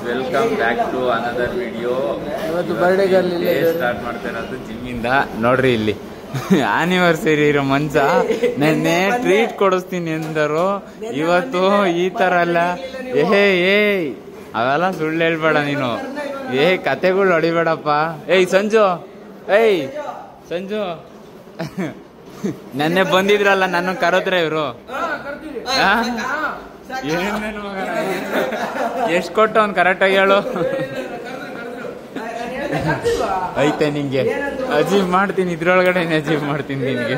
Welcome back to another video. ಇವತ್ತು birthday girl start ಮಾಡ್ತಾ ಇರೋದು ಜಿಮ್ ಇಂದ. ನೋಡ್ರಿ ಇಲ್ಲಿ ಆನಿವರ್ಸರಿ ಇರೋ ಮಂಚ. ನೆನ್ನೆ ಟ್ರೀಟ್ ಕೊಡಿಸ್ತೀನಿ ಎಂದರು, ಇವತ್ತು ಈ ತರ ಅಲ್ಲ. ಏ ಅವೆಲ್ಲ ಸುಳ್ಳು ಹೇಳ್ಬೇಡ ನೀನು. ಕತೆಗಳು ಹೊಡಿಬೇಡಪ್ಪ. ಸಂಜು ಸಂಜು ನೆನ್ನೆ ಬಂದಿದ್ರಲ್ಲ, ನನ್ನ ಕರೆದ್ರೆ ಇವರು. ಎಷ್ಟು ಕೊಟ್ಟು ಅವ್ನು ಕರೆಕ್ಟಾಗಿ ಹೇಳು. ಐತೆ ನಿಂಗೆ ಅಚೀವ್ ಮಾಡ್ತೀನಿ, ಇದ್ರೊಳಗಡೆ ಅಚೀವ್ ಮಾಡ್ತೀನಿ ನಿನ್ಗೆ.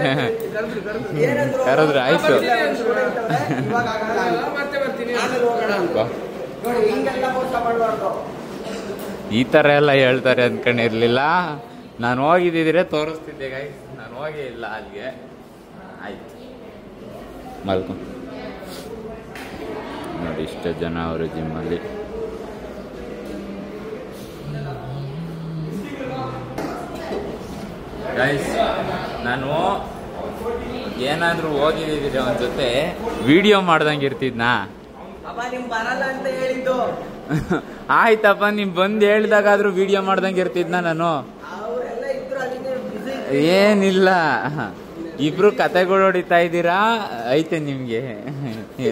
ಕರೆದ್ರೆ ಆಯ್ತು. ಈ ತರ ಎಲ್ಲ ಹೇಳ್ತಾರೆ ಅನ್ಕೊಂಡಿರ್ಲಿಲ್ಲ. ನಾನು ಹೋಗಿದ್ದಿದ್ರೆ ತೋರಿಸ್ತಿದ್ದೆ ಗೈಸ್, ನಾನು ಹೋಗೇ ಇಲ್ಲ ಅಲ್ಲಿಗೆ. ಆಯ್ತು ಮಲ್ಕೊ. ನೋಡಿ ಇಷ್ಟು ಜನ ಅವರು ಜಿಮ್ಮಲ್ಲಿ. ಗೈಸ್ ನಾನು ಏನಾದ್ರೂ ಹೋಗಿದ್ದಿದ್ರೆ ಅವನ ಜೊತೆ ವಿಡಿಯೋ ಮಾಡ್ದಂಗೆ ಇರ್ತಿದ್ನಾ? ಆಯ್ತಪ್ಪ, ನಿಮ್ ಬಂದು ಹೇಳ್ದಾಗಾದ್ರೂ ವಿಡಿಯೋ ಮಾಡ್ದಂಗೆ ಇರ್ತಿದ್ನ ನಾನು? ಏನಿಲ್ಲ, ಇಬ್ರು ಕತೆಗಳು ಹೊಡಿತಾ ಇದ್ದೀರಾ. ಐತೆ ನಿಮ್ಗೆ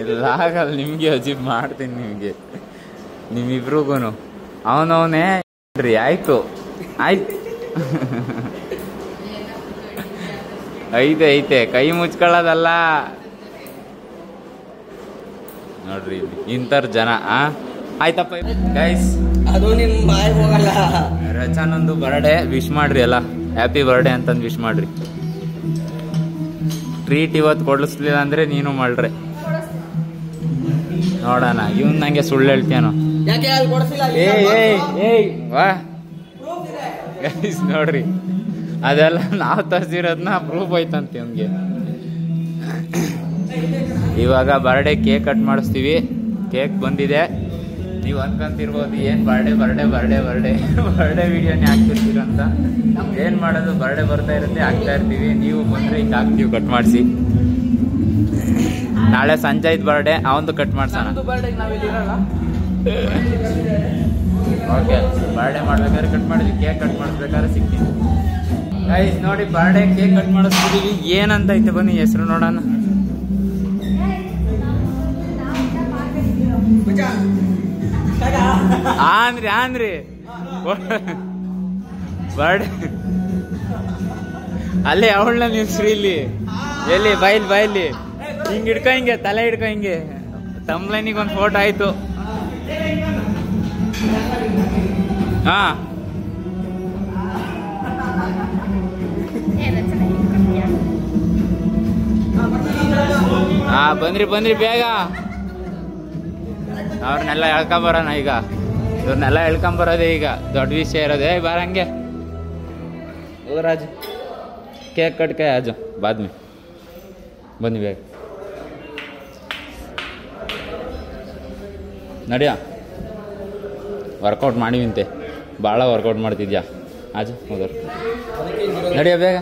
ಎಲ್ಲ ಆಗಲ್ಲ, ನಿಮ್ಗೆ ಅಜೀಬ್ ಮಾಡ್ತೀನಿ ನಿಮ್ಗೆ, ನಿಮ್ಮಿಬ್ರಿಗೂನು. ಅವನವನೇ ರೀ. ಆಯ್ತು ಐತೆ ಕೈ ಮುಚ್ಕೊಳ್ಳೋದಲ್ಲ. ನೋಡ್ರಿ ಇಲ್ಲಿ ಇಂಥರ್ ಜನ. ಆಯ್ತಪ್ಪ ಗೈಸ್, ಅದು ನಿಮ್ ಬಾಯ್ ಹೋಗಲ್ಲ. ರಚನೊಂದು ಬರ್ಡೇ ವಿಶ್ ಮಾಡ್ರಿ, ಎಲ್ಲ ಹ್ಯಾಪಿ ಬರ್ಡೇ ಅಂತಂದು ವಿಶ್ ಮಾಡ್ರಿ. ಟ್ರೀಟ್ ಇವತ್ತು ಕೊಡಿಸ್ಲಿಲ್ಲ ಅಂದ್ರೆ ನೀನು ಮಾಡ್ರೆ ನೋಡೋಣ. ಇವನ್ ನಂಗೆ ಸುಳ್ಳು ಹೇಳ್ತೇನೋ. ವಾ ಗೈಸ್ ನೋಡ್ರಿ, ಅದೆಲ್ಲ ನಾವು ತರಿಸಿರೋದನ್ನ ಪ್ರೂಫ್ ಐತಂತೆ ಇವ್ನಿಗೆ. ಇವಾಗ ಬರ್ಡೇ ಕೇಕ್ ಕಟ್ ಮಾಡಿಸ್ತೀವಿ. ಕೇಕ್ ಬಂದಿದೆ. ನೀವು ಅನ್ಕೊಂತಿರ್ಬೋದು ಏನ್ ಬರ್ಡೇ ವಿಡಿಯೋನೇ ಹಾಕ್ತಿರ್ತೀರಂತ. ಏನ್ ಮಾಡೋದು, ಬರ್ಡೇ ಬರ್ತಾ ಇರುತ್ತೆ, ಹಾಕ್ತಾ ಇರ್ತೀವಿ. ನೀವು ಬಂದ್ರೆ ಹಿಂಗೆ ಹಾಕ್ತೀವಿ ಕಟ್ ಮಾಡಿಸಿ. ನಾಳೆ ಸಂಜಯ್ ಬರ್ಡೇ, ಅವಂದು ಕಟ್ ಮಾಡ್ಸೋಣ. ಓಕೆ, ಬರ್ಡೇ ಮಾಡ್ಬೇಕಾದ್ರೆ ಕಟ್ ಮಾಡಿದ್ವಿ, ಕೇಕ್ ಕಟ್ ಮಾಡಿಸ್ಬೇಕಾದ್ರೆ ಸಿಗ್ತೀವಿ. ಗೈಸ್ ನೋಡಿ, ಬರ್ಡೇ ಕೇಕ್ ಕಟ್ ಮಾಡಿಸ್ತಿದೀವಿ. ಏನಂತ ಐತೆ ಬನ್ನಿ ಹೆಸರು ನೋಡೋಣ. ಆಂದ್ರಿ ಬರ್ಡೇ ಅಲ್ಲೇ ಅವಳನ್ನ ನಿಲ್ಸ್ರಿ. ಇಲ್ಲಿ ಎಲ್ಲಿ ಬಾಯಿಲಿ ಹಿಂಗ್ ಹಿಡ್ಕೊ, ಹಿಂಗೆ ತಲೆ ಹಿಡ್ಕೊ, ಹಿಂಗೆ ತಮ್ಲೈನಿಗೆ ಒಂದು ಫೋಟೋ ಆಯ್ತು. ಬಂದ್ರಿ ಬೇಗ. ಅವ್ರನ್ನೆಲ್ಲ ಹೇಳ್ಕೊಂಬರೋಣ ಈಗ. ಇವ್ರನ್ನೆಲ್ಲ ಹೇಳ್ಕೊಂಬರೋದೇ ಈಗ ದೊಡ್ಡ ವಿಷಯ ಇರೋದೇ. ಬಾರಂಗೆ ರಾಜು, ಕೇಕ್ ಕಟ್ಕೆ ಆಜು ಬಾದ್ಮಿ. ಬನ್ನಿ ಬೇಗ ನಡಿಯ. ವರ್ಕೌಟ್ ಮಾಡಿವಿಂತೆ, ಭಾಳ ವರ್ಕೌಟ್ ಮಾಡ್ತಿದ್ಯಾ. ಆಜು ಹೋದ್ರು ನಡಿಯ ಬೇಗ.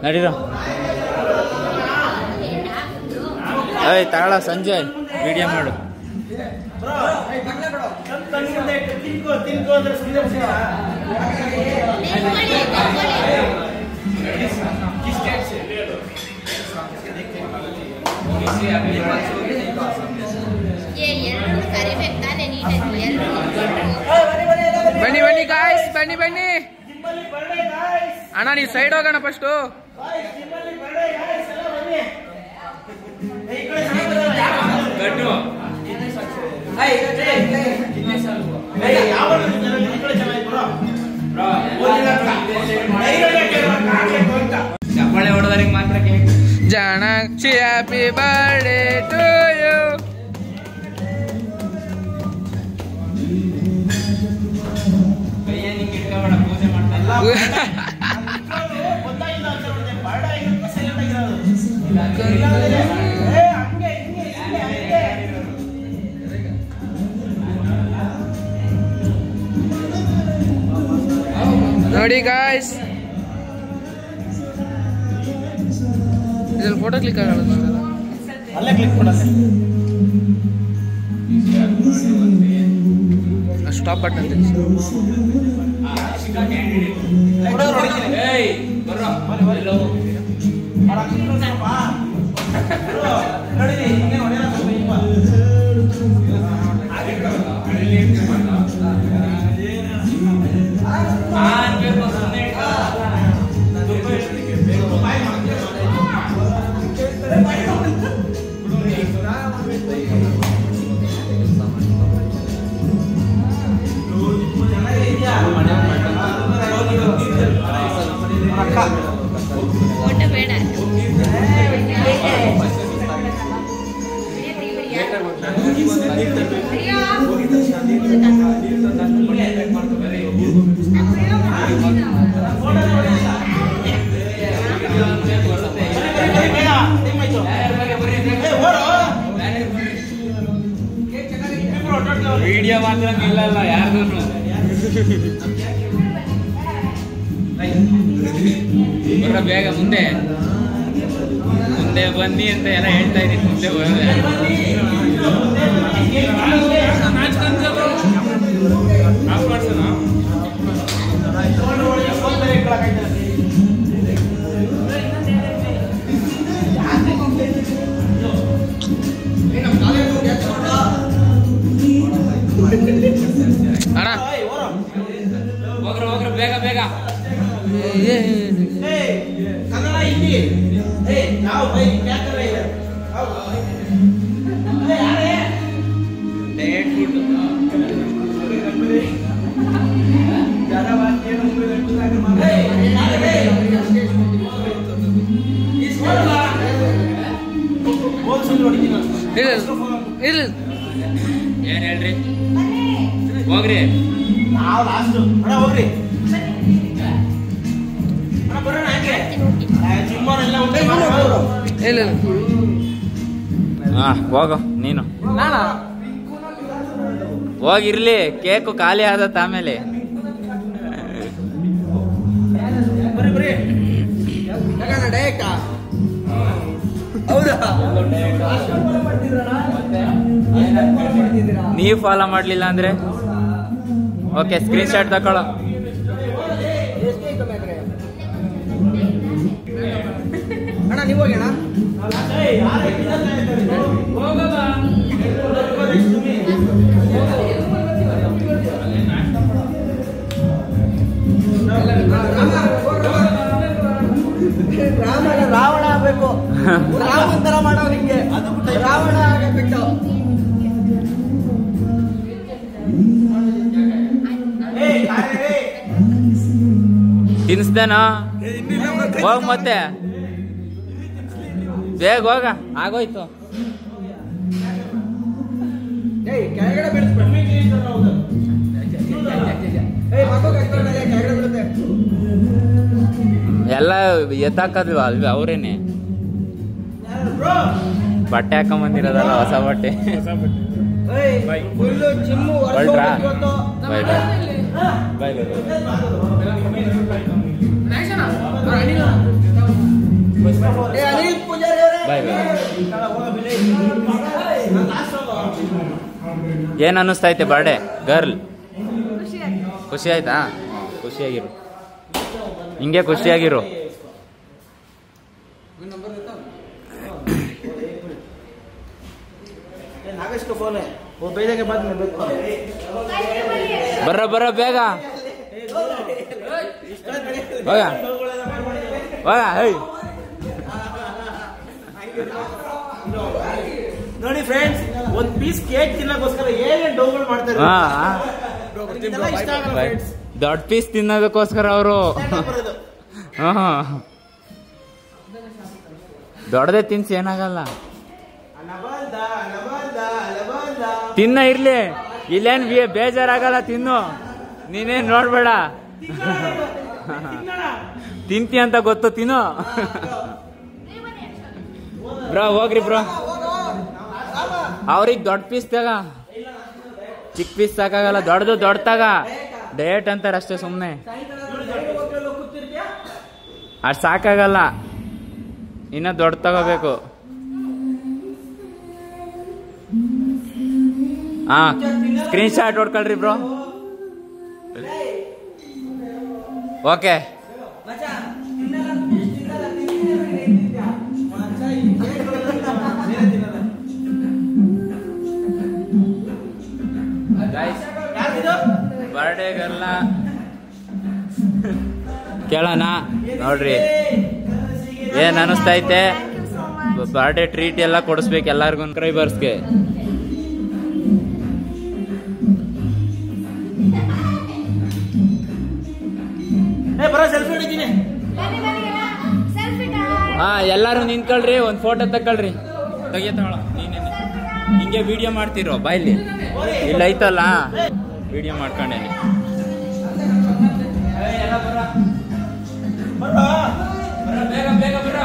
ನಡೀರೋ. ತಗೊಳ ಸಂಜಯ್, ವಿಡಿಯೋ ಮಾಡು. ಬನ್ನಿ ಗಾಯ್ಸ್, ಬನ್ನಿ ಅಣ್ಣ. ನೀವು ಸೈಡ್ ಹೋಗೋಣ ಫಸ್ಟು. ಚಪ್ಪಾಳೆ ಹೊಡೆದವ್ರಿಗೆ ಮಾತ್ರ ಕೇಕ್. ಜಾಣಾಕ್ಷಿ ಹ್ಯಾಪಿ ಬರ್ಡೇ ಟು ಯು. ಪೂಜೆ ಮಾಡ್ತಾ ನೋಡಿ ಗಾಯ್ಸ್, ಇದ್ರಲ್ಲಿ ಫೋಟೋ ಕ್ಲಿಕ್ ಆಗಲ್ಲ. ಅಲ್ಲೇ ಕ್ಲಿಕ್ ಮಾಡಲ್ಲ. ಸ್ಟಾಪ್ ಬಟನ್ ಓಟ ಬೇಡ. ವಿಡಿಯೋ ಮಾತ್ರ ನಿಲ್ಲಲ್ಲ ಯಾರ್ದು. ಬೇಗ ಮುಂದೆ ಮುಂದೆ ಬನ್ನಿ ಅಂತ ಎಲ್ಲ ಹೇಳ್ತಾ ಇದೀನಿ. ಮುಂದೆ ಬರೋದೆ ಅಣ್ಣ ಹೋಗ್ರ ಬೇಗ ಬೇಗ. ಕನ್ನಡ ಹಿಂದಿ ನಾವು ಇಲ್ಲ ಏನ್ ಹೇಳ್ರಿ? ಹೋಗ್ರಿ ನಾವು ಲಾಸ್ಟ್ ಅಣ್ಣ ಹೋಗ್ರಿ ಅಣ್ಣ ಬರೋಣ ಹಾಗೆ ಜಿಮ್ಮವರೆಲ್ಲ ಉಂಟೆ ಇಲ್ಲ ಹಾ ಹೋಗು ನೀನು. ಹೋಗಿರ್ಲಿ, ಕೇಕು ಖಾಲಿ ಆದತ್ತ ಆಮೇಲೆ. ಬರ್ರಿ ಬರ್ರಿ ಡೈರೆಕ್ಟಾ? ಹೌದಾ? ನೀವು ಫಾಲೋ ಮಾಡ್ಲಿಲ್ಲ ಅಂದ್ರೆ ಓಕೆ, ಸ್ಕ್ರೀನ್ ಶಾಟ್ ತಕೊಳ್ಳೋ. ಅಣ್ಣ ನೀವು ಹೋಗಿ ಅಣ್ಣ. ರಾವಣ ಆಗ್ಬೇಕು, ರಾವಣ ತರ ಮಾಡೋ ನಿಂಗೆ ರಾವಣ ಆಗಬಿಟ್ಟು. ತಿನ್ಸ್ದೇನೋ ಹೋಗ್ ಮತ್ತೆ ಬೇಗ ಹೋಗ, ಆಗೋಯ್ತು. ಕೆಳಗಡೆ ಬೀಳಿಸ್ಬೇಡ. ಎಲ್ಲ ಎತ್ತಾಕದ್ವಾ ಅಲ್ವೇ ಅವ್ರೇನೆ. ಬಟ್ಟೆ ಹಾಕೊಂಬಂದಿರೋದಲ್ಲ, ಹೊಸ ಬಟ್ಟೆ. ಹೊರಟ್ರಾ? ಬಾಯ್ ಬಾಯ್ ಬಾಯ್ ಬಾಯ್ ಬಾಯ್. ಏನ್ ಅನ್ನಿಸ್ತೈತೆ ಬರ್ಡೇ ಗರ್ಲ್? ಖುಷಿ ಆಯ್ತಾ? ಖುಷಿಯಾಗಿರು, ಹಿಂಗೆ ಖುಷಿಯಾಗಿರು. ಬರ್ರ ಬರ್ರ ಬೇಗ ಹೋಗ ಹೋಗ. ನೋಡಿ ಫ್ರೆಂಡ್ಸ್, ಒಂದ್ ಪೀಸ್ ಕೇಕ್ ತಿನ್ನಕ್ಕೋಸ್ಕರ ಏನೇನ್ ಡೌಗಳು ಮಾಡ್ತಾರೆ. ದೊಡ್ಡ ಪೀಸ್ ತಿನ್ನೋದಕ್ಕೋಸ್ಕರ ಅವರು ದೊಡ್ಡದೇ ತಿನ್ಸಿ ಏನಾಗಲ್ಲ. ತಿನ್ನ ಇರ್ಲಿ, ಇಲ್ಲೇನ್ ಬೇಜಾರಾಗಲ್ಲ, ತಿನ್ನು. ನೀನೇನ್ ನೋಡ್ಬೇಡ, ತಿಂತಿ ಅಂತ ಗೊತ್ತು, ತಿನ್ನು. ಬ್ರೋ ಹೋಗ್ರಿ ಬ್ರೋ, ಅವ್ರಿಗೆ ದೊಡ್ಡ ಪೀಸ್ ತಗ, ಚಿಕ್ಕ ಪೀಸ್ ಸಾಕಾಗಲ್ಲ. ದೊಡ್ಡದು ದೊಡ್ಡ ತಗ, ಡಯಟ್ ಅಂತಾರೆ ಅಷ್ಟೇ ಸುಮ್ಮನೆ. ಅಷ್ಟು ಸಾಕಾಗಲ್ಲ, ಇನ್ನ ದೊಡ್ಡ ತಗೋಬೇಕು. ಹಾ ಸ್ಕ್ರೀನ್ ಶಾಟ್ ಹೊಡ್ಕೊಳ್ರಿ ಬ್ರೋ. ಓಕೆ ಬರ್ಡೇಗೆಲ್ಲ ಕೇಳೋಣ ನೋಡ್ರಿ ಏನ್ ಅನಿಸ್ತೈತೆ. ಬರ್ಡೇ ಟ್ರೀಟ್ ಎಲ್ಲ ಕೊಡಿಸ್ಬೇಕು ಎಲ್ಲಾರ್ಗು ಸಬ್ಸ್ಕ್ರೈಬರ್ಸ್ಗೆ. ಹಾ ಎಲ್ಲಾರು ನಿಂತ್ಕೊಳ್ರಿ, ಒಂದ್ ಫೋಟೋ ತಗೊಳ್ರಿ. ನೀನೇನೆ ಹಿಂಗೆ ವಿಡಿಯೋ ಮಾಡ್ತಿರೋ ಬಾಯ್ಲಿ ಇಲ್ಲ ಐತಲ್ಲ ವಿಡಿಯೋ ಮಾಡ್ಕೊಂಡೇನೆ. ಬೇಗ ಬೇಗ ಬರ.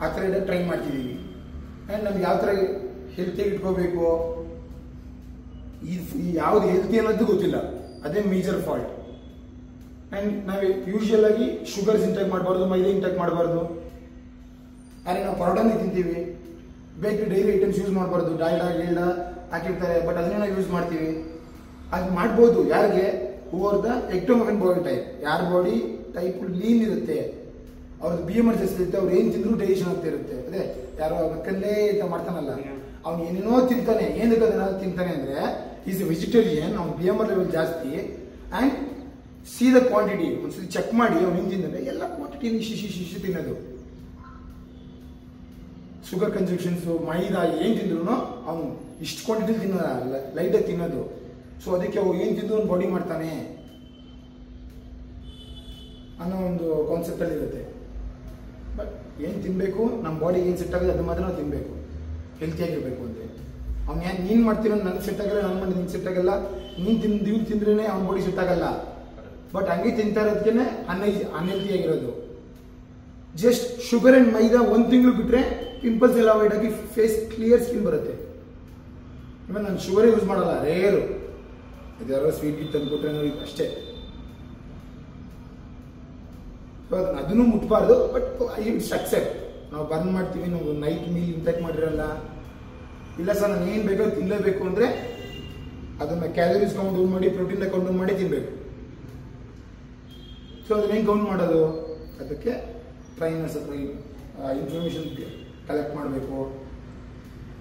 ಆ ಥರ ಟ್ರೈ ಮಾಡ್ತಿದ್ದೀವಿ. ಆ್ಯಂಡ್ ನಮ್ಗೆ ಯಾವ ಥರ ಹೆಲ್ತಿಯಾಗಿ ಇಟ್ಕೋಬೇಕು, ಯಾವ್ದು ಹೆಲ್ತಿ ಅನ್ನೋದು ಗೊತ್ತಿಲ್ಲ. ಅದೇ ಮೇಜರ್ ಫಾಲ್ಟ್. ಆ್ಯಂಡ್ ನಾವು ಯೂಶುವಲ್ ಆಗಿ ಶುಗರ್ಸ್ ಇಂಟೇಕ್ ಮಾಡಬಾರ್ದು, ಮೈದಾ ಇಂಟೇಕ್ ಮಾಡಬಾರ್ದು. ಆದರೆ ನಾವು ಪರೋಟಾನೇ ತಿಂತೀವಿ. ಬೇಕರಿ ಡೈರಿ ಐಟಮ್ಸ್ ಯೂಸ್ ಮಾಡಬಾರ್ದು. ಡಾಲ್ಡಾ ಗಿಲ್ಡಾ ಹಾಕಿರ್ತಾರೆ, ಬಟ್ ಅದನ್ನೇ ನಾವು ಯೂಸ್ ಮಾಡ್ತೀವಿ. ಅದು ಮಾಡ್ಬೋದು ಯಾರಿಗೆ ಓವರ್ ದ ಎಕ್ಟೋಮಗನ್ ಬಾಡಿ ಟೈಪ್. ಯಾರ ಬಾಡಿ ಟೈಪ್ ಲೀನ್ ಇರುತ್ತೆ, ಅವ್ರದ್ದು BMR ಜಾಸ್ತಿ ಇರುತ್ತೆ, ಅವ್ರು ಏನು ತಿಂದ್ರು ಡೈಜೆಷನ್ ಆಗ್ತಾ ಇರುತ್ತೆ. ಅದೇ ಯಾರೋ ಮಕ್ಕಳೇ ಅಂತ ಮಾಡ್ತಾನಲ್ಲ, ಅವ್ನು ಏನೇನೋ ತಿಂತಾನೆ. ಏನಕ್ಕೆ ಅದನ್ನ ತಿಂತಾನೆ ಅಂದ್ರೆ ಈಸ್ ಎ ವೆಜಿಟೇರಿಯನ್, ಅವ್ನ BMR ಲೆವೆಲ್ ಜಾಸ್ತಿ. ಆ್ಯಂಡ್ ಸಿ ದ ಕ್ವಾಂಟಿಟಿ ಒಂದ್ಸತಿ ಚೆಕ್ ಮಾಡಿ ಅವ್ನು ಹಿಂಗೆ ತಿಂದ್ರೆ ಎಲ್ಲ ಕ್ವಾಂಟಿಟಿ ಶಿಶಿ ತಿನ್ನೋದು. ಶುಗರ್ ಕನ್ಸಂಪ್ಷನ್ಸು, ಮೈದಾ ಏನು ತಿಂದ್ರು ಅವನು ಇಷ್ಟು ಕ್ವಾಂಟಿಟಿ ತಿನ್ನೋಲ್ಲ, ಲೈಟಾಗಿ ತಿನ್ನೋದು. ಸೊ ಅದಕ್ಕೆ ಅವ್ರು ಏನು ತಿಂದು ಅವ್ನು ಬಾಡಿ ಮಾಡ್ತಾನೆ ಅನ್ನೋ ಒಂದು ಕಾನ್ಸೆಪ್ಟಲ್ಲಿ ಇರುತ್ತೆ. ಬಟ್ ಏನು ತಿನ್ನಬೇಕು, ನಮ್ಮ ಬಾಡಿಗೆ ಏನು ಸೆಟ್ ಆಗುತ್ತೆ ಅದು ಮಾತ್ರ ನಾವು ತಿನ್ನಬೇಕು, ಹೆಲ್ತಿಯಾಗಿರ್ಬೇಕು ಅಂದರೆ. ಅವ್ನು ಏನು ನೀನು ಮಾಡ್ತೀರೋ ನನಗೆ ಸೆಟ್ ಆಗಲ್ಲ, ನನ್ನ ಮಾಡಿ ನಿನ್ಗೆ ಸೆಟ್ ಆಗಲ್ಲ. ನೀನು ತಿಂದ್ರೇ ಅವ್ನ ಬಾಡಿ ಸೆಟ್ ಆಗಲ್ಲ. ಬಟ್ ಹಂಗೆ ತಿಂತಾ ಇರೋದಕ್ಕೆ ಅನ್ಹೆಲ್ತಿಯಾಗಿರೋದು. ಜಸ್ಟ್ ಶುಗರ್ ಆ್ಯಂಡ್ ಮೈದಾ 1 ತಿಂಗಳು ಬಿಟ್ಟರೆ ಪಿಂಪಲ್ಸ್ ಎಲ್ಲ ಅವಾಯ್ಡ್ ಆಗಿ ಫೇಸ್ ಕ್ಲಿಯರ್ ಸ್ಕಿನ್ ಬರುತ್ತೆ. ಇವಾಗ ನಾನು ಶುಗರೇ ಯೂಸ್ ಮಾಡಲ್ಲ, ರೇರು. ಇದ್ಯಾರೋ ಸ್ವೀಟ್ ಗಿಟ್ ತಂದುಕೊಟ್ರೆ ನೋಡಿ ಅಷ್ಟೇ. ಅದನ್ನು ಮುಟ್ಬಾರ್ದು. But it's accept. ನಾವು ಬರ್ನ್ ಮಾಡ್ತೀವಿ, ನಾವು ನೈಟ್ ಮೀಲ್ ಇಂಟೇಕ್ ಮಾಡಿರಲ್ಲ. ಇಲ್ಲ ಸರ್ ನಾನು ಏನು ಬೇಕೋ ತಿನ್ನಲೇಬೇಕು ಅಂದರೆ ಅದನ್ನು ಕ್ಯಾಲರೀಸ್ ಕೌಂಟ್ ಮಾಡಿ, ಪ್ರೋಟೀನ್ ಕೌಂಟ್ ಮಾಡಿ ತಿನ್ನಬೇಕು. ಸೊ ಅದನ್ನ ಹೆಂಗೆ ಕೌಂಟ್ ಮಾಡೋದು? ಅದಕ್ಕೆ ಟ್ರೈನರ್ಸ್ ಹತ್ರ ಇನ್ಫಾರ್ಮೇಷನ್ ಕಲೆಕ್ಟ್ ಮಾಡಬೇಕು.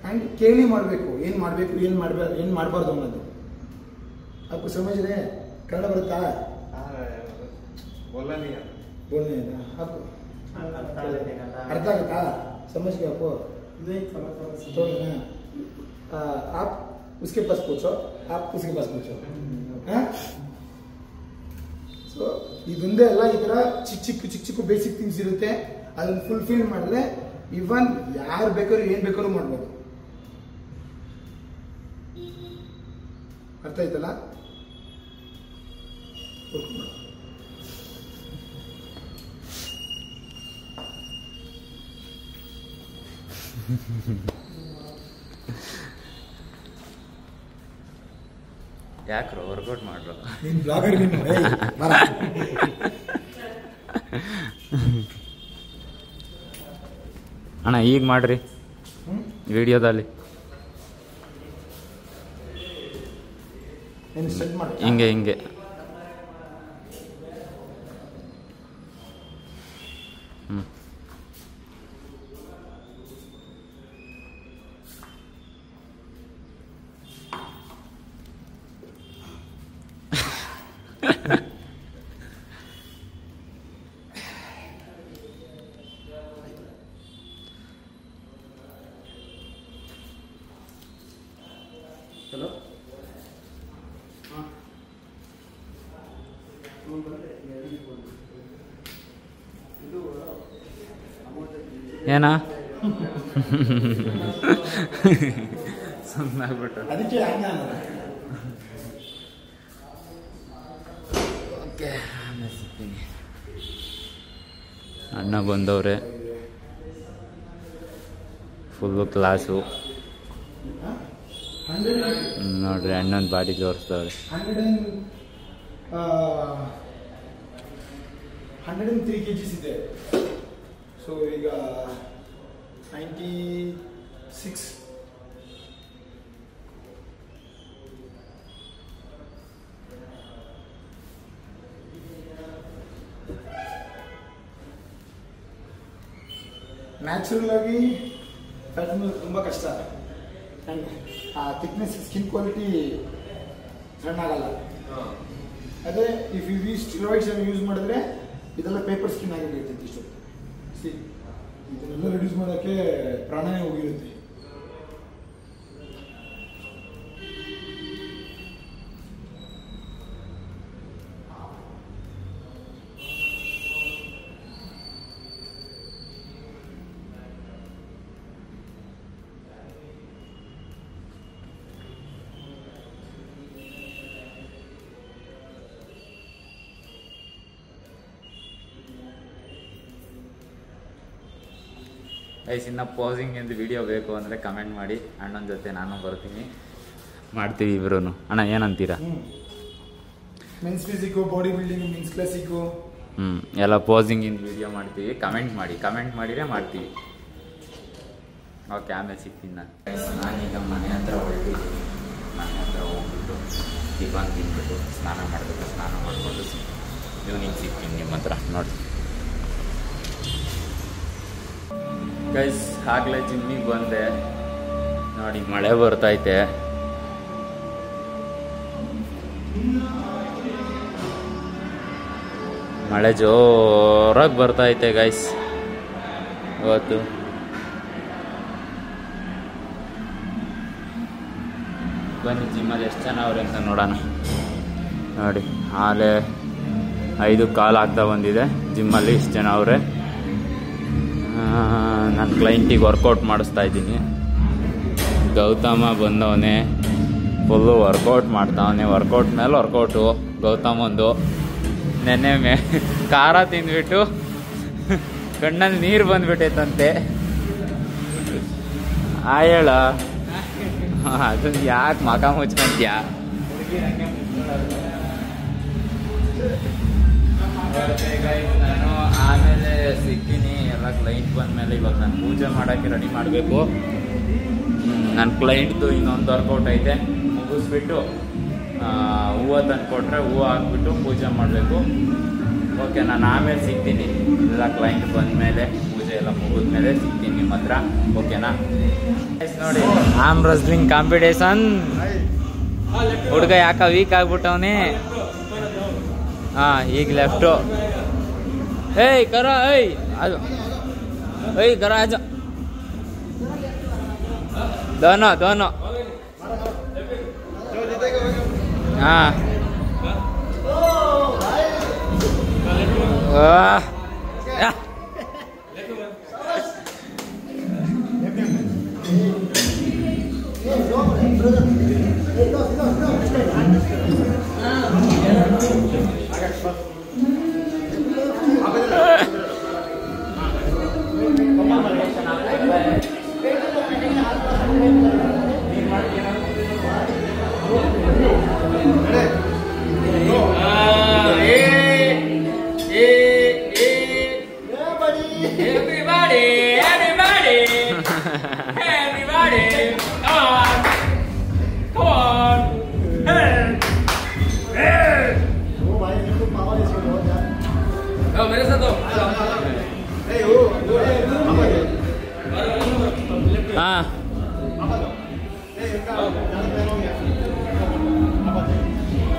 ಆ್ಯಂಡ್ ಕೇಳಿ ಮಾಡಬೇಕು, ಏನು ಮಾಡಬೇಕು, ಏನು ಮಾಡಬಾರ್ದು ಅನ್ನೋದು. आपको समझ रहे हैं? कन्नड़ बरता बोलने है आपको अर्थ आगता? समझ गए आपको? तो आप उसके पास पूछो, आप उसके पास पूछो. ಸೊ ಇದೊಂದೇ ಅಲ್ಲ, ಈ ಥರ ಚಿಕ್ಕ ಚಿಕ್ಕ ಬೇಸಿಕ್ ಥಿಂಗ್ಸ್ ಇರುತ್ತೆ. ಅದನ್ನು ಫುಲ್ಫಿಲ್ ಮಾಡಿದ್ರೆ ಇವನ್ ಯಾರು ಬೇಕಾದ್ರೂ ಏನು ಬೇಕಾದ್ರೂ ಮಾಡ್ಬೋದು. ಅರ್ಥ ಆಯ್ತಲ್ಲ? ಯಾಕ್ರೋ ವರ್ಕೌಟ್ ಮಾಡ್ರು ನೀನು ಬ್ಲಾಗರ್ ನೀನು ಅಣ್ಣ ಈಗ ಮಾಡ್ರಿ ವಿಡಿಯೋದಲ್ಲಿ ಹಿಂಗೆ ಹಿಂಗೆ ಹಲೋ ಏನ ಸುಮ್ಮನಾಗ್ಬಿಟ್ಟು ಅದಕ್ಕೆ ಓಕೆ ಆಮೇಲೆ ಸಿಗ್ತೀನಿ. ಅಣ್ಣ ಬಂದವ್ರೆ, ಫುಲ್ಲು ಕ್ಲಾಸು. ನೋಡ್ರಿ ಅಣ್ಣನ ಬಾಡಿ ತೋರಿಸ್ತವ್ರೆ. 103 kgs ಇದೆ. ಸೊ ಈಗ 96. ನ್ಯಾಚುರಲ್ ಆಗಿ ಫ್ಯಾಟ್ ತುಂಬ ಕಷ್ಟ. ಆ ಥಿಕ್ನೆಸ್ ಸ್ಕಿನ್ ಕ್ವಾಲಿಟಿ ಸಣ್ಣಾಗಲ್ಲ. ಅದೇ ಇಫ್ ಯು ಸ್ಟಿರಾಯ್ಡ್ಸ್ ಯೂಸ್ ಮಾಡಿದ್ರೆ ಇದೆಲ್ಲ ಪೇಪರ್ ಸ್ಕಿನ್ ಆಗಿರುತ್ತೆ. ಇಷ್ಟು ಇದನ್ನೆಲ್ಲ ರಿಡ್ಯೂಸ್ ಮಾಡೋಕ್ಕೆ ಪ್ರಾಣನೇ ಹೋಗಿರುತ್ತೆ. ಗೈಸ್, ಇನ್ನು ಪೋಸಿಂಗ್ ಎಂದು ವಿಡಿಯೋ ಬೇಕು ಅಂದರೆ ಕಮೆಂಟ್ ಮಾಡಿ. ಅಣ್ಣನ ಜೊತೆ ನಾನು ಬರ್ತೀನಿ, ಮಾಡ್ತೀವಿ ಇಬ್ರು. ಅಣ್ಣ ಏನಂತೀರಾ? ಮೆನ್ಸ್ ಫಿಸಿಕು, ಬಾಡಿ ಬಿಲ್ಡಿಂಗ್, ಮೆನ್ಸ್ ಕ್ಲಾಸಿಕು ಎಲ್ಲ ಪೋಸಿಂಗ್ ಇಂದ ವಿಡಿಯೋ ಮಾಡ್ತೀವಿ. ಕಮೆಂಟ್ ಮಾಡಿದರೆ ಮಾಡ್ತೀವಿ. ಓಕೆ, ಆಮೇಲೆ ಸಿಗ್ತೀನಿ ನಾನು. ನಾನೀಗ ಮನೆ ಹತ್ರ ಹೊರಟಿದ್ದೀನಿ. ಮನೆ ಹತ್ರ ಹೋಗ್ಬಿಟ್ಟು ಟಿಫನ್ ತಿಂದ್ಬಿಟ್ಟು ಸ್ನಾನ ಮಾಡಬೇಕು. ಸ್ನಾನ ಮಾಡಿಕೊಂಡು ಈವ್ನಿಂಗ್ ಸಿಗ್ತೀನಿ ನಿಮ್ಮ ಹತ್ರ. ನೋಡಿ ಗೈಸ್, ಆಗಲೇ ಜಿಮ್ಮಿಗೆ ಬಂದೆ. ನೋಡಿ ಮಳೆ ಬರ್ತೈತೆ. ಮಳೆ ಜೋರಾಗಿ ಬರ್ತೈತೆ ಗೈಸ್ ಇವತ್ತು. ಬನ್ನಿ ಜಿಮ್ಮಲ್ಲಿ ಎಷ್ಟು ಜನ ಅವ್ರೆ ಅಂತ ನೋಡೋಣ. ನೋಡಿ ಆಲೇ 5:15 ಆಗ್ತಾ ಬಂದಿದೆ. ಜಿಮ್ಮಲ್ಲಿ ಇಷ್ಟು ಜನ ಅವರೇ. ನಾನು ಕ್ಲೈಂಟಿಗೆ ವರ್ಕೌಟ್ ಮಾಡಿಸ್ತಾ ಇದ್ದೀನಿ. ಗೌತಮ ಬಂದವನೇ, ಫುಲ್ಲು ವರ್ಕೌಟ್ ಮಾಡ್ತಾವನೆ. ವರ್ಕೌಟ್ ಮೇಲೆ ವರ್ಕೌಟು ಗೌತಮಂದು. ನೆನ್ನೆ ಖಾರ ತಿಂದ್ಬಿಟ್ಟು ಕಣ್ಣಲ್ಲಿ ನೀರು ಬಂದ್ಬಿಟ್ಟೈತಂತೆ. ಹೇಳ, ಅದನ್ನ ಯಾಕೆ ಮಗ ಮುಚ್ಕೊಂತೀಯ? ನಾನು ಆಮೇಲೆ ಸಿಗ್ತೀನಿ. ಎಲ್ಲ ಕ್ಲೈಂಟ್ ಬಂದಮೇಲೆ ಇವಾಗ ನಾನು ಪೂಜೆ ಮಾಡೋಕ್ಕೆ ರೆಡಿ ಮಾಡಬೇಕು. ನನ್ನ ಕ್ಲೈಂಟ್ದು ಇನ್ನೊಂದು ವರ್ಕೌಟ್ ಐತೆ, ಮುಗಿಸ್ಬಿಟ್ಟು ಹೂವು ತಂದು ಕೊಟ್ಟರೆ ಹೂವು ಹಾಕ್ಬಿಟ್ಟು ಪೂಜೆ ಮಾಡಬೇಕು. ಓಕೆ, ನಾನು ಆಮೇಲೆ ಸಿಗ್ತೀನಿ. ಎಲ್ಲ ಕ್ಲೈಂಟ್ ಬಂದಮೇಲೆ ಪೂಜೆ ಎಲ್ಲ ಮುಗಿದ್ಮೇಲೆ ಸಿಗ್ತೀನಿ ನಿಮ್ಮ ಹತ್ರ. ಓಕೆನಾ? ನೋಡಿ, ಆರ್ಮ್ ರಸ್ಲಿಂಗ್ ಕಾಂಪಿಟೇಷನ್. ಹುಡುಗ ಯಾಕ ವೀಕ್ ಆಗ್ಬಿಟ್ಟವನೇ. ಈಗ ಲೆಫ್ಟು. ಏಯ್ ಕರ, ಅದು ಕರ ಆಜ. दोनों हाँ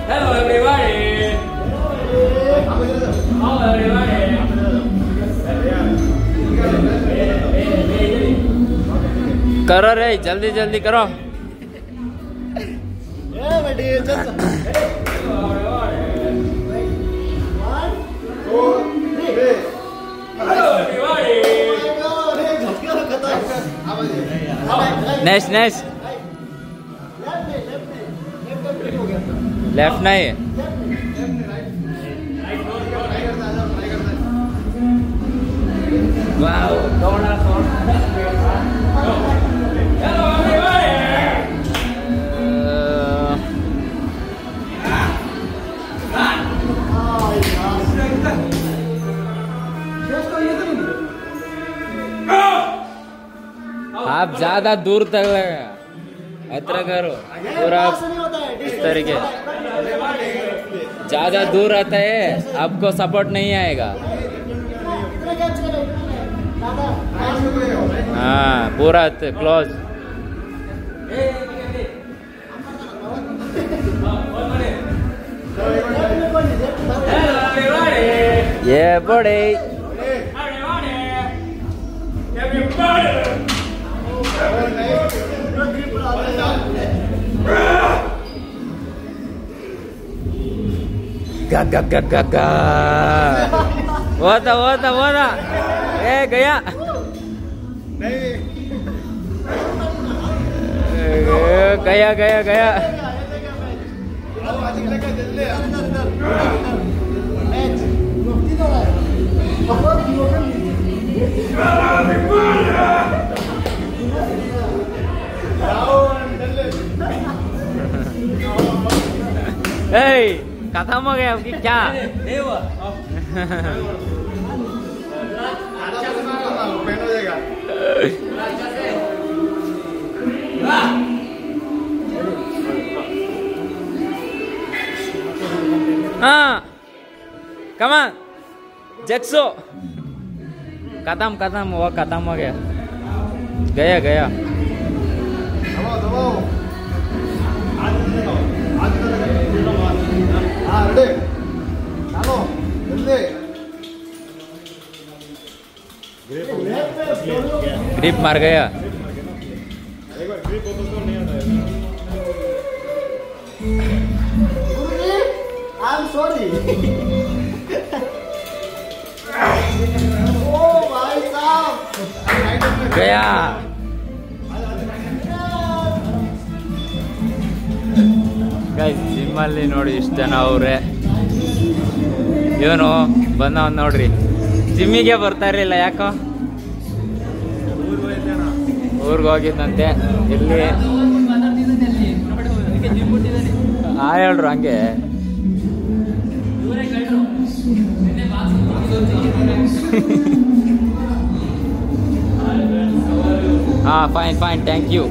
Hello everybody. Hello everybody. करो रे, जल्दी जल्दी करो. नेक्स्ट नेक्स्ट लेफ्ट नहीं आप ज्यादा दूर तक अत्र करो पूरा इस तरीके ज्यादा दूर आता है आपको सपोर्ट नहीं आएगा हाँ पूरा क्लोज ये बड़े गा वो था ए गया गया खत्म हो गया आपकी क्या हाँ कमान जैक्सो खत्म वो खत्म हो गया गया ग्रिप मार गया आई एम सॉरी ओ भाई साहब गया ಜಿಮ್ಮಲ್ಲಿ ನೋಡಿ ಇಷ್ಟು ಜನ ಅವ್ರೆ ಇವನು ಬಂದವನ್ ನೋಡ್ರಿ ಜಿಮ್ಮಿಗೆ ಬರ್ತಾ ಇರ್ಲಿಲ್ಲ ಯಾಕೋ ಊರ್ಗ್ ಹೋಗಿದ್ದಂತೆ ಇಲ್ಲಿ ಹೇಳ್ರು ಹಂಗೆ ಹಾ ಫೈನ್ ಥ್ಯಾಂಕ್ ಯು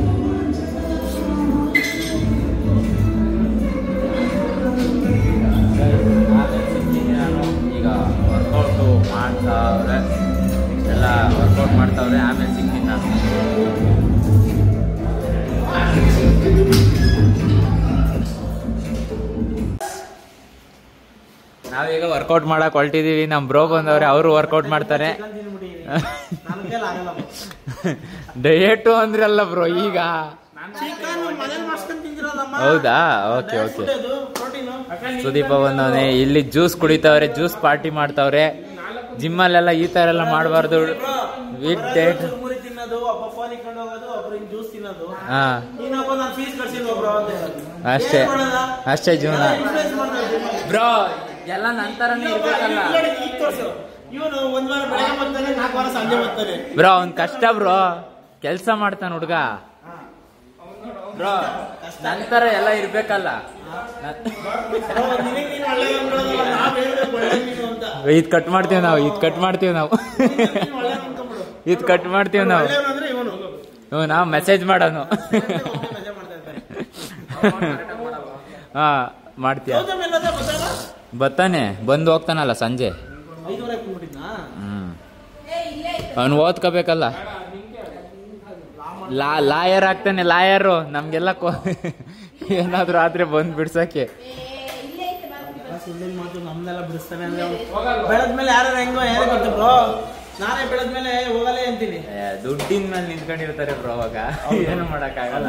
ಈಗ ವರ್ಕೌಟು ಮಾಡ್ತಾವ್ರೆ ಎಲ್ಲ ವರ್ಕೌಟ್ ಮಾಡ್ತಾವ್ರೆ ಆಮೇಲೆ ಸಿಗ್ತೀನಿ ನಾನು ನಾವೀಗ ವರ್ಕೌಟ್ ಮಾಡಕ್ ಹೊರಟಿದೀವಿ ನಮ್ ಬ್ರೋ ಬಂದವ್ರೆ ಅವರು ವರ್ಕೌಟ್ ಮಾಡ್ತಾರೆ ಡಯಟು ಅಂದ್ರಲ್ಲ ಬ್ರೋ ಈಗ ಹೌದಾ ಓಕೆ ಸುದೀಪ ಬಂದವನೆ ಇಲ್ಲಿ ಜ್ಯೂಸ್ ಕುಡಿತಾವ್ರೆ ಜ್ಯೂಸ್ ಪಾರ್ಟಿ ಮಾಡ್ತಾವ್ರೆ ಜಿಮ್ಮಲ್ಲೆಲ್ಲ ಈ ತರ ಎಲ್ಲ ಮಾಡಬಾರ್ದು ವಿತ್ ಡಯಟ್ ಅಷ್ಟೇ ಜೀವನ ಬ್ರೋ ಎಲ್ಲ ನಂತರನೇ ಇರ್ಬೇಕಲ್ಲ ಬ್ರೋ ಅವ್ನ್ ಕಷ್ಟ ಬ್ರೋ ಕೆಲ್ಸ ಮಾಡ್ತಾನ ಹುಡ್ಗ ಬ್ರೋ ನಂತರ ಎಲ್ಲ ಇರ್ಬೇಕಲ್ಲ ಇದ್ ಕಟ್ ಮಾಡ್ತೀವಿ ನಾವು ನಾವು ಮೆಸೇಜ್ ಮಾಡೋನು ಹಾ ಮಾಡ್ತೀಯ ಬರ್ತಾನೆ ಬಂದು ಹೋಗ್ತಾನಲ್ಲ ಸಂಜೆ ಅವನು ಓದ್ಕೋಬೇಕಲ್ಲ ಲಾಯರ್ ಆಗ್ತಾನೆ ಲಾಯರು ನಮ್ಗೆಲ್ಲ ಏನಾದ್ರು ಆದ್ರೆ ಬಂದ್ ಬಿಡ್ಸಕ್ಕೆ ಬೆಳದ್ಮೇಲೆ ಯಾರು ಹೆಂಗೋ ಯಾರು ಗೊತ್ತ ಬ್ರೋ ನಾನೇ ಬೆಳದ್ಮೇಲೆ ಹೋಗಲೇ ಅಂತೀನಿ ದುಡ್ಡಿನ ಮೇಲೆ ನಿಂತ್ಕೊಂಡಿರ್ತಾರೆ ಬ್ರೋ ಅವಾಗ ಏನು ಮಾಡಕ್ ಆಗಲ್ಲ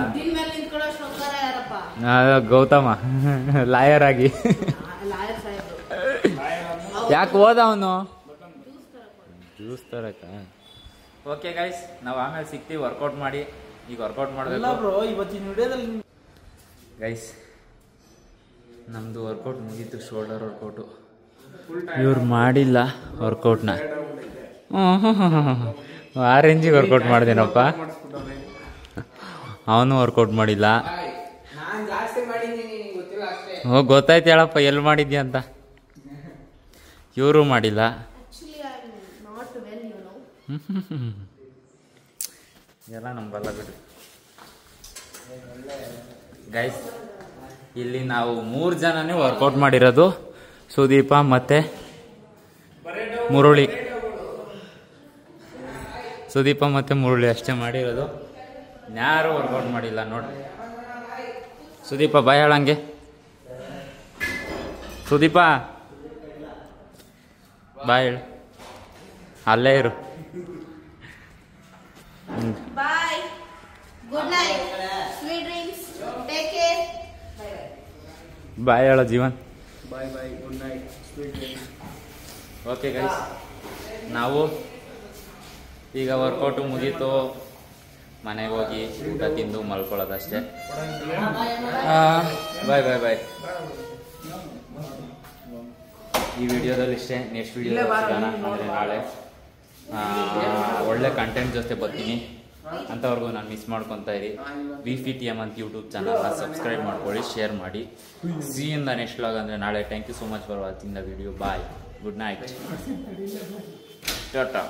ಗೌತಮ ಲಾಯರ್ ಆಗಿ ಯಾಕೆ ಹೋದ ಅವನು ಜ್ಯೂಸ್ ತರಕ ಓಕೆ ಗೈಸ್ ನಾವು ಆಮೇಲೆ ಸಿಗ್ತೀವಿ ವರ್ಕೌಟ್ ಮಾಡಿ ಈಗ ವರ್ಕೌಟ್ ಮಾಡಬೇಕು ಇವತ್ತಿನ ವಿಡಿಯೋದಲ್ಲಿ ಗೈಸ್ ನಮ್ದು ವರ್ಕೌಟ್ ಮುಗೀತು ಶೋಲ್ಡರ್ ವರ್ಕೌಟು ಇವ್ರು ಮಾಡಿಲ್ಲ ವರ್ಕೌಟ್ನ ಆ ರೇಂಜಿಗೆ ವರ್ಕೌಟ್ ಮಾಡ್ದೇನಪ್ಪ ಅವನು ವರ್ಕೌಟ್ ಮಾಡಿಲ್ಲ ಗೊತ್ತಾಯ್ತು ಹೇಳಪ್ಪ ಎಲ್ಲಿ ಮಾಡಿದ್ಯಾ ಅಂತ ಇವರು ಮಾಡಿಲ್ಲ ಎಲ್ಲ ನಂಬಲ್ಲ ಬಿಡ್ರಿ ಗೈಸ್. ಇಲ್ಲಿ ನಾವು 3 ಜನನೇ ವರ್ಕೌಟ್ ಮಾಡಿರೋದು, ಸುದೀಪ ಮತ್ತೆ ಮುರುಳಿ. ಸುದೀಪ ಮತ್ತೆ ಮುರುಳಿ ಅಷ್ಟೇ ಮಾಡಿರೋದು, ಯಾರು ವರ್ಕೌಟ್ ಮಾಡಿಲ್ಲ ನೋಡ್ರಿ. ಸುದೀಪ ಬಾಯ್ ಹೇಳಂಗೆ. ಸುದೀಪ ಬಾಯ್ ಹೇಳು, ಅಲ್ಲೇ ಇರು. Bye. Good night. Sweet dreams. Take care. Bye ಹೇಳೋ Jeevan. Bye bye, good night, sweet dreams. Okay guys, ನಾವು ಈಗ ವರ್ಕೌಟು ಮುಗೀತು, ಮನೆಗೆ ಹೋಗಿ ಊಟ ತಿಂದು ಮಲ್ಕೊಳ್ಳೋದಷ್ಟೇ. ಬಾಯ್ ಬಾಯ್ ಬಾಯ್. ಈ ವಿಡಿಯೋದಲ್ಲಿ ಇಷ್ಟೇ. ನೆಕ್ಸ್ಟ್ ವಿಡಿಯೋ ಸಿಗೋಣ ಅಂದರೆ ನಾಳೆ ಒಳ್ಳೆ ಕಂಟೆಂಟ್ ಜೊತೆ ಬರ್ತೀನಿ. ಅಂಥವ್ರಿಗೂ ನಾನು ಮಿಸ್ ಮಾಡ್ಕೊತಾ ಇರಿ. VFTM ಅಂತ ಯೂಟ್ಯೂಬ್ ಚಾನಲ್ನ ಸಬ್ಸ್ಕ್ರೈಬ್ ಮಾಡ್ಕೊಳ್ಳಿ, ಶೇರ್ ಮಾಡಿ. See in the next vlog ಅಂದರೆ ನಾಳೆ. Thank you so much for watching the video. Bye, good night, Tata.